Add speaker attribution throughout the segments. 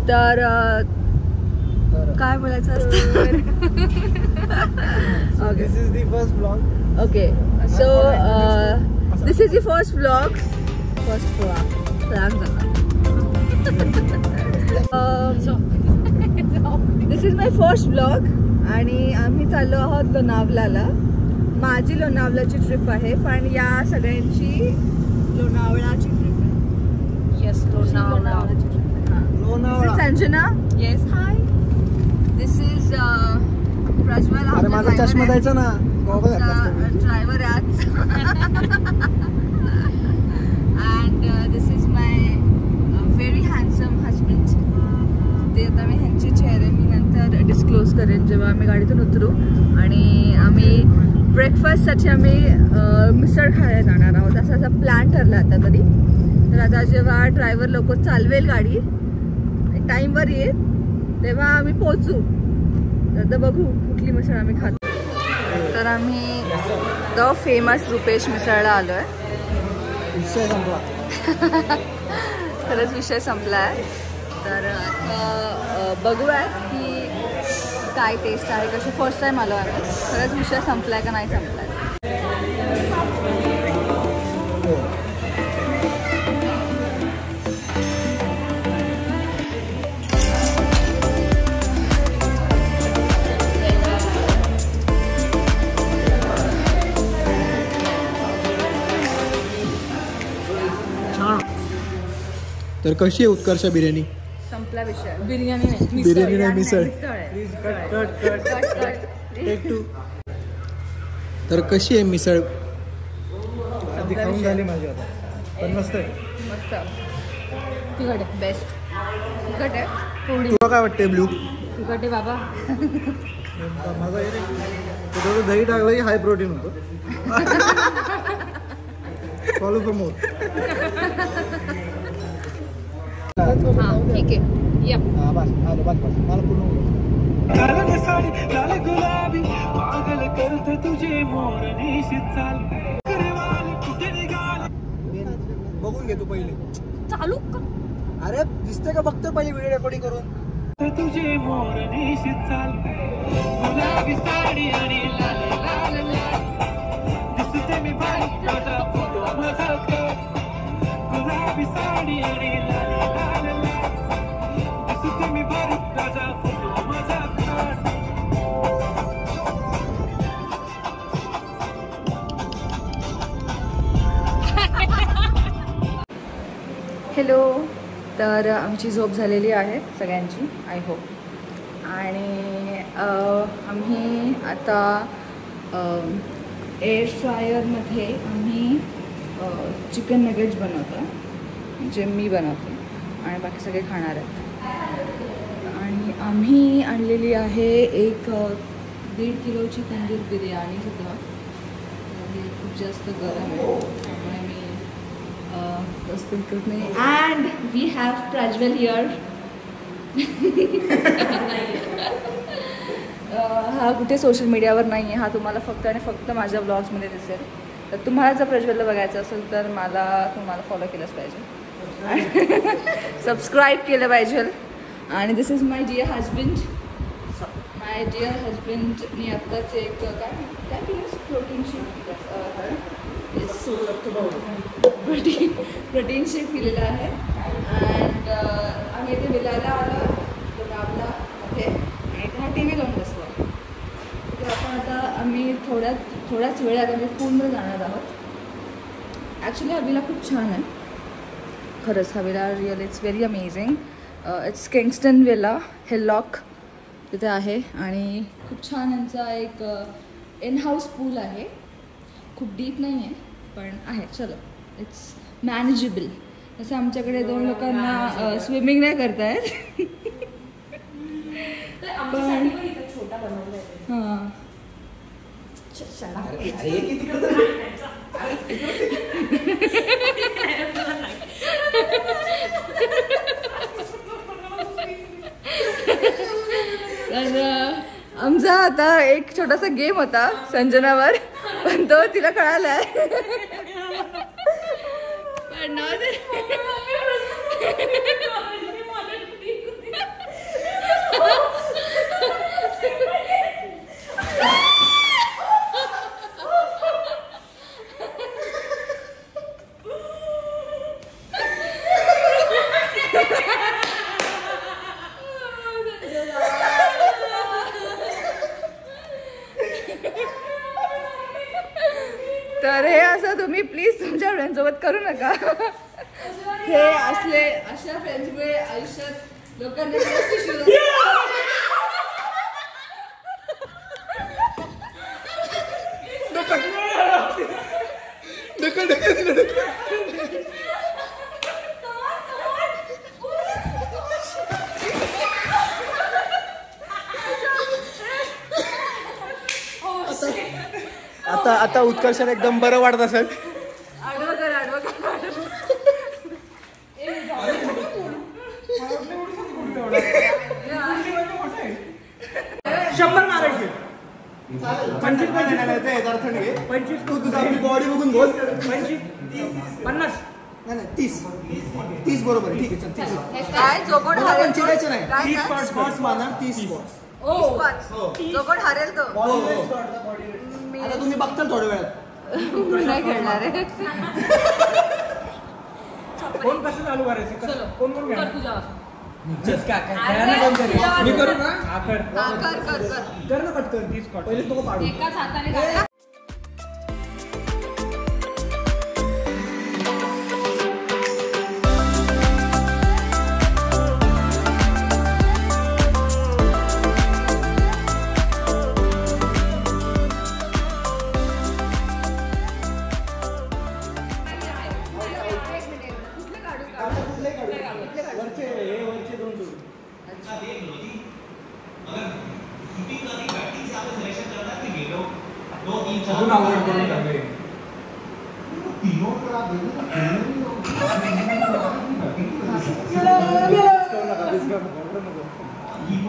Speaker 1: तर काय बोलायचं असतं.
Speaker 2: Okay. This is the first vlog.
Speaker 1: Okay, so this is the first vlog. This is my first vlog आणि आम्ही चाललो आहोत लोणावळ्याला. माझी लोणावळ्याची ट्रिप आहे, पण या सगळ्यांची लोणावळ्याची ट्रिप आहे. येस, लोणावळ्याची ट्रिप आहे. This is Sanjana. Yes, hi. This is Prajwal.
Speaker 2: अरे माझा चष्मा द्यायचा ना.
Speaker 1: ड्रायव्हर आज. And this is my very handsome husband. ते आता मी ह्यांचे चेहरे मी नंतर डिस्क्लोज करेन जेव्हा आम्ही गाडीतून उतरू. आणि आम्ही ब्रेकफास्टसाठी आम्ही मिसळ खायला जाणार आहोत, असा प्लॅन ठरला आता तरी. तर आता जेव्हा ड्रायव्हर लोक चालवेल गाडी, टाईमवर येईल, तेव्हा आम्ही पोहोचू. तर आता बघू कुठली मिसळ आम्ही खातो. तर आम्ही द फेमस रुपेश मिसळला आलो आहे.
Speaker 2: विषय संपला.
Speaker 1: खरंच विषय संपला आहे. तर आता बघूया की काय टेस्ट आहे, कशी. फर्स्ट टाईम आलो आहे. खरंच विषय संपला आहे का नाही संपला आहे.
Speaker 2: तर कशी आहे उत्कर्ष बिर्याणी?
Speaker 1: संपला विषय. बिर्याणी नाही,
Speaker 2: बिर्याणी नाही, मिसळ. तर कशी आहे मिसळ? आधी खाऊन झाली माझी आता, पण मस्त आहे.
Speaker 1: मस्त. तिखट आहे, बेस्ट. तिखट आहे.
Speaker 2: तुला काय वाटते ब्लू?
Speaker 1: तिखट आहे बाबा.
Speaker 2: माझा हे थोडं दही टाकलं की हाय प्रोटीन होतं. Follow for more.
Speaker 1: हां, ठीक आहे. या
Speaker 2: बस आलो, बस बस मला पूर्ण. लाल गुलाबी पागल करते तुझे मोर निशित चाल. बघून घे तू पहिले.
Speaker 1: चालू का?
Speaker 2: अरे दिसते का? बघतो पहिले व्हिडिओ रेकॉर्डिंग करून. तुझे मोर निशित चाल, गुलाबी साडी आणि लाल लाल लाल, दिसते मी बाई तुझा फोटो माझा कर. गुलाबी साडी आणि लाल लाल लाल, दिसते मी बाई तुझा फोटो माझा कर.
Speaker 1: हॅलो. तर आमची झोप झालेली आहे सगळ्यांची, आय होप. आणि आम्ही आता एअर फ्रायरमध्ये आम्ही चिकन नगेट्स बनवतो, जे मी बनवते आणि बाकी सगळे खाणार आहेत. आणि आम्ही आणलेली आहे 1.5 किलोची तंदूर बिर्याणी सुद्धा. खूप जास्त गरम आहे त्यामुळे मी वस्तू करत नाही. And we have Prajwal here. हा कुठे सोशल मीडियावर नाही आहे, हा तुम्हाला फक्त आणि फक्त माझ्या ब्लॉग्समध्ये दिसेल. तर तुम्हाला जर प्रज्वलला बघायचं असेल तर तुम्हाला फॉलो केलंच पाहिजे, सबस्क्राईब केलं पाहिजे. आणि this is my dear husband. My dear हजबंडनी आत्ताच एक काय केलं, प्रोटीन शेक केलेला आहे. अँड आम्ही इथे विलायला आलो लोणावळ्यामध्ये आणि इथे हा टी व्ही लावून बसलो. तर आपण आता आम्ही थोड्याच वेळात आम्ही पूर्ण जाणार आहोत. ॲक्च्युली हा विला खूप छान आहे खरंच. हा villa real it's very amazing. It's Kingston villa hillock तिथे आहे. आणि खूप छान यांचा एक इन हाऊस पूल आहे. खूप डीप नाही आहे पण आहे. चलो, इट्स मॅनेजेबल. असं आमच्याकडे 2 लोकांना स्विमिंग नाही करतायत. पण हां आमचा आता एक छोटासा गेम होता संजनावर, पण तो तिला कळालाय. पण फ्रेंड सोबत करू नका. हे अशा फ्रेंड्समुळे आयुष्यात लोकांना
Speaker 2: आता उत्कर्षाने एकदम बरं वाटत असेल.
Speaker 1: आडवं कर.
Speaker 2: शंभर मारायचे. 25 तू तुझा आपली बॉडी बघून बोल. 25 50 नाही 30 बरोबर. ठीक आहे चल.
Speaker 1: काय जो कोण हरेल
Speaker 2: चिडायचं नाही.
Speaker 1: 30
Speaker 2: स्पॉट्स मारणार. 30 स्पॉट्स.
Speaker 1: जो कोण हरेल तो.
Speaker 2: आता तुम्ही बघताल थोड्या वेळात.
Speaker 1: नाही खेळणार आहे.
Speaker 2: कोण कसं चालू करायचं. कोण कोण
Speaker 1: कर तुझ्या
Speaker 2: मी करू ना.
Speaker 1: कर
Speaker 2: ना पटकन 30 स्पॉट. पहिले तो पाडू.
Speaker 1: एकाच हाताने काढा.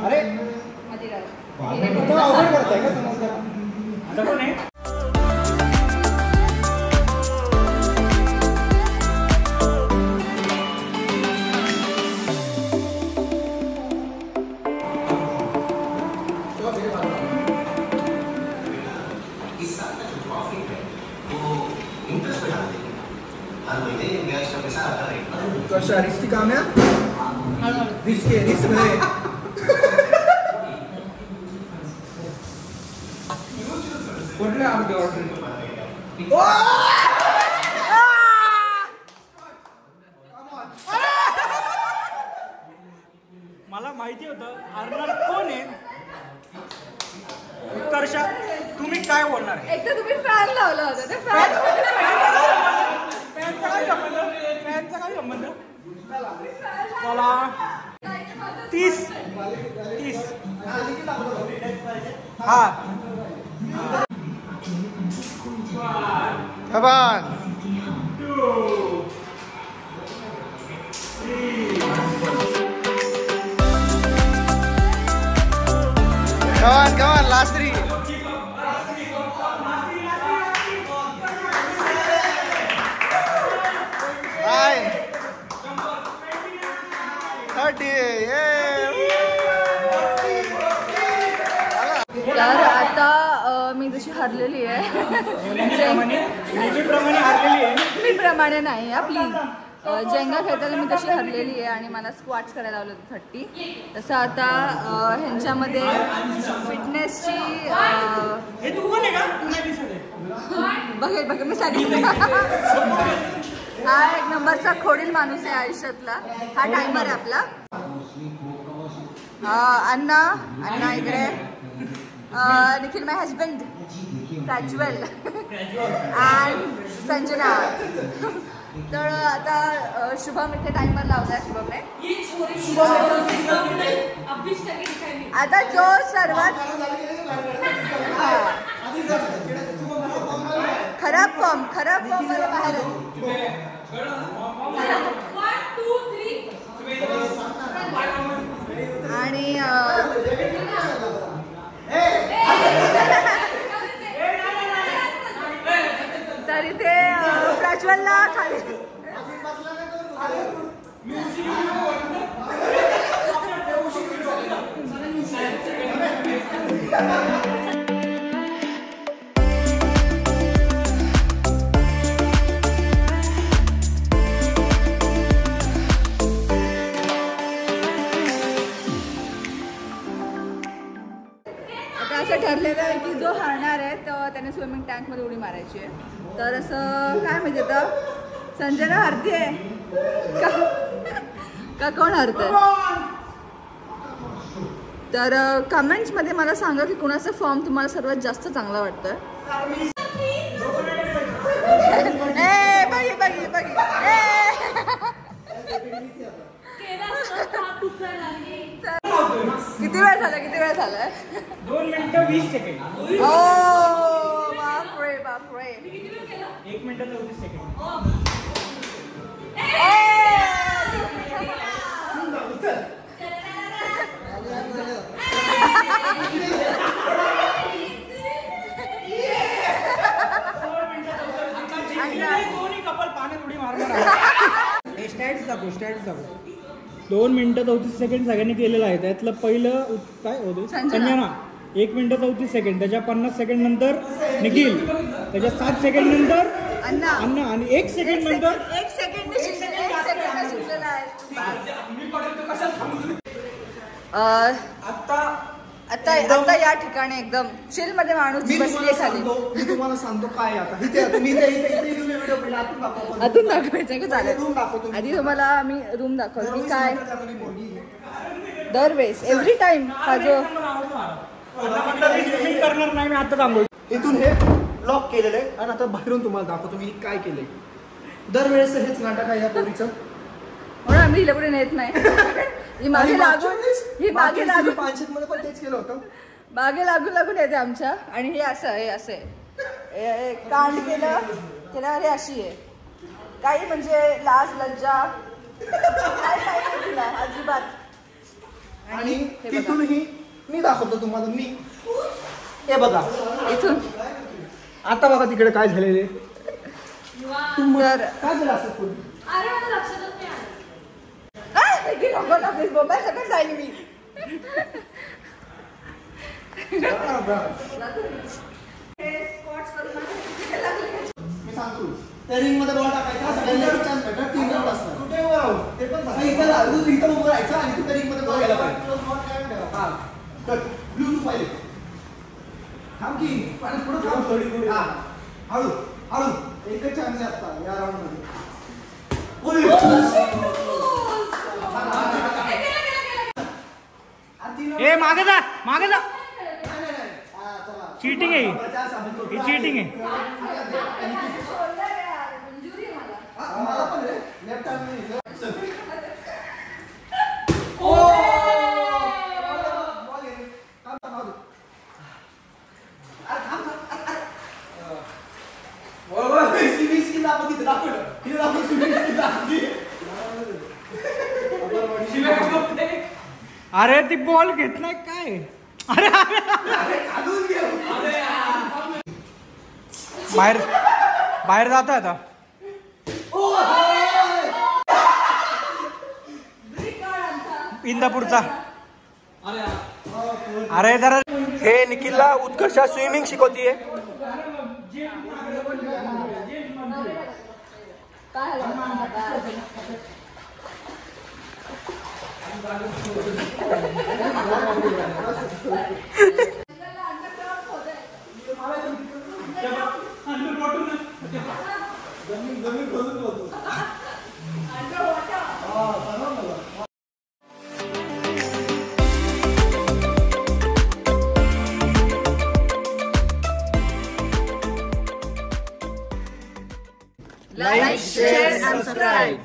Speaker 2: अरे अवघड करताय का समजलं. रिस्की काम है. रिस्क में कुठले आमचे ऑर्डर. मला माहिती होतं हरणार कोण आहे. उत्कर्षा तुम्ही काय बोलणार आहे.
Speaker 1: एक तर तुम्ही फॅन लावला होता. ते फॅन
Speaker 2: फॅनचा काय संबंध. मला 30 हा Come on, last 3. 9, 30,
Speaker 1: तर आता मी जशी हरलेली आहे. मी प्रमाणे नाही हा प्लीज. जेंगा खेळताना मी तशी हरलेली आहे आणि मला स्क्वॉट्स करायला लावलं होतं 30. तसं आता ह्यांच्यामध्ये फिटनेसची बघेल मी सांगितलं. हा एक नंबरचा खोडील माणूस आहे आयुष्यातला. हा टायमर आहे आपला. अण्णा इकडे. निखिल माय हजबंड प्रज्वल अँड संजना. तर आता शुभम इथे टाइमर लावलाय. शुभमने आता जो सर्वात खराब फॉर्म मध्ये बाहेर आणि तर इथे प्रज्वलला खाली असं ठरलेलं आहे की जो हरणार आहे तर त्याने स्विमिंग टँकमध्ये उडी मारायची आहे. तर असं काय माहिती आता संजना हरतीये का कोण हरतंय? तर कमेंट्समध्ये मला सांगा की कुणाचा फॉर्म तुम्हाला सर्वात जास्त चांगला वाटतोय. किती वेळ झालाय?
Speaker 2: 2 मिनिटं 20 सेकंड.
Speaker 1: ओ बापरे बापरे.
Speaker 2: 1 मिनिट 34 सेकंड. दोन्ही कपल पाण्यात उडी मारणार. स्टॅट्स दाखव. 2 मिनिटं 34 सेकंड सगळ्यांनी केलेलं आहे. त्यातलं पहिलं काय होतं? Sanjana 1 minute 34 second. त्याच्या 50 सेकंड नंतर निखिल. त्याच्या 7 सेकंड नंतर अण्णा आणि 1 सेकंड नंतर
Speaker 1: आता या ठिकाणी एकदम चिल मध्ये माणूस बसली खाली.
Speaker 3: मी तुम्हाला सांगतो काय आता
Speaker 1: आतून दाखवायचं का? चालेल. आधी तुम्हाला आम्ही रूम दाखवतो की काय दरवेळेस एव्हरी टाइम हा जो
Speaker 2: करणार नाही मी आता सांगू.
Speaker 3: इथून हे लॉक केलेलं आहे आणि आता बाहेरून तुम्हाला दाखवतो मी काय केलंय. दरवेळेस हेच नाटक आहे या पोरीचं
Speaker 1: म्हणून आम्ही हिला कुठे नेत नाही. ही मागे लागून
Speaker 3: पानशेतमध्ये पण तेच केलं होतं.
Speaker 1: मागे लागून येते आमच्या. आणि हे असं आहे कांड केलं अरे अशी आहे काही म्हणजे लाज लज्जा काही तिला अजिबात.
Speaker 3: आणि तिथूनही मी दाखवतो तुम्हाला. मी हे बघा
Speaker 1: इथून
Speaker 3: आता बघा तिकडे काय झालेले.
Speaker 1: तर
Speaker 3: काय झालं असं फुल
Speaker 1: मोबाईल सगळं जाईल मी.
Speaker 3: मी सांगतो त्या रिंग मध्ये बॉल टाकायचा. सगळ्यांना चान्स भेटणार. 3 राऊंड असतात. कुठे ते पण इथं उभं राहायचं आणि तू त्या रिंग मध्ये बॉल घ्यायला पाहिजे. हा ब्लूटूथ पाहिजे. थांब की आणि पुढे थांब थोडी. हा हळू एकच चान्स आहे आता या राऊंड मध्ये.
Speaker 2: ए मागे जा. चीटिंग आहे ही चीटिंग आहे. अरे ती बॉल घेत नाही काय. अरे बाहेर जात आता. इंदापूरचा. अरे जरा
Speaker 3: हे निखिलला उत्कर्ष swimming शिकवतीये.
Speaker 1: Like, share and subscribe.